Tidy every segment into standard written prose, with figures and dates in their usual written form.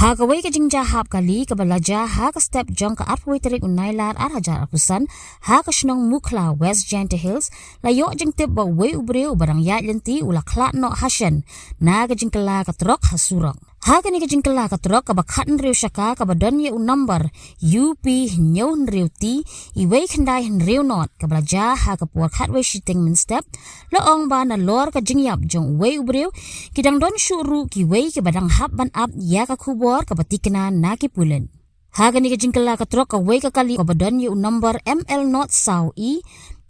Hagawai ka jing jahap kali ka balaja ha ka step jong ka apway tarik unailar ar hajar apusan ha ka shnong mukla West Janta Hills layo jing tip ba way ubreu barang ya lenti ula klat no hasyan na ka jing kala ka trok hasurong. Ha ka ni ka jing kala ka trok ka bakatan riu syaka ka badan ya number UP nyaw riu ti iway khandai riu not ka balaja ha ka puar khatway shiting min step laong ba na lor ka jing yap jong way ubreu kidang don syuru ki way ki badang hap ban up ya ka kubor ka batikna na ki pulen. Haga ni ka jingkala ka trok ka way ka kali ka badan yu number ML not saw e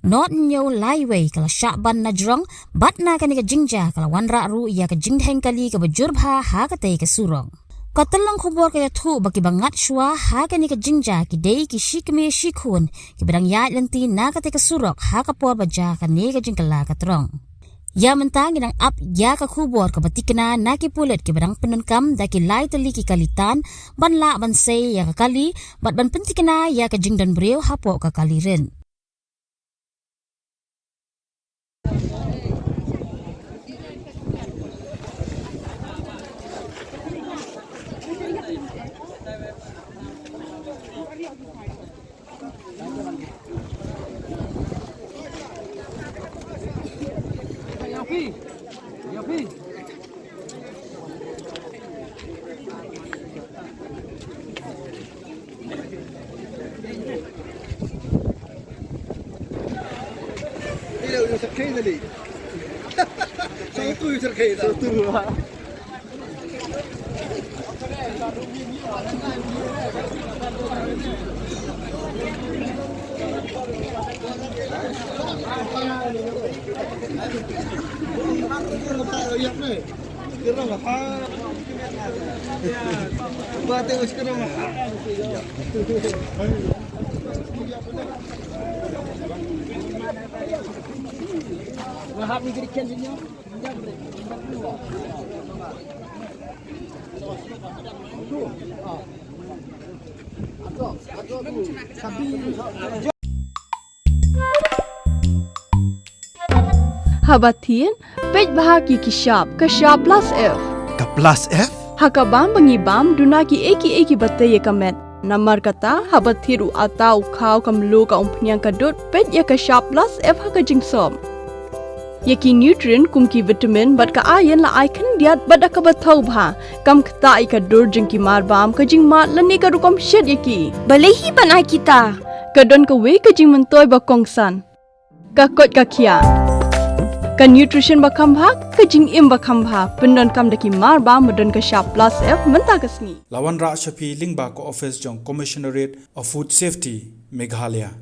not nyo laiway kala syakban na jrong bat na ka ni ka jingja kala wanra ru ya ka jingdheng kali ka bajurbha ha ka tay ka surong. Katalang kubor kaya tu baki bangat shwa ha ka ni ka jingja ki day ki shikme shikhun ki badang ya lenti na ka tay ka surok ha ka por baja ka ni ka jingkala ka trong. Ya mentang ginang up ya ka kubor ka batikna na ki pulet ki barang penunkam da ki lai tali ki kalitan ban la ban say ya ka kali bat ban pentikna ya ka jingdan breu hapo ka kali rin. Kayaknya nih, satu user kayaknya. Satu. Mahap ni gerikan dunia. Habatin, pej bahagi kishap, kashap plus F. Ka plus F? Hakabam bangibam dunaki eki batay kamet. Namar kata habathiru atau kau kamlu ka umpnyang kadut pej ya kashap plus F hakajing som. Yaki nutrient kumki vitamin bat ka ayan la icon diat bada ka bathau bha kam khta ika dur jingki marbam ka jing mat lani ka rukom shed yaki balehi bana kita kadon ka we ka jing mentoy ba kongsan ka kot ka khia ka nutrition ba khambha ka jing im ba khambha pendon kam daki marbam madon ka sharp plus F menta kasni Lawan Ra Shafi Lingba ko office jong Commissionerate of Food Safety Meghalaya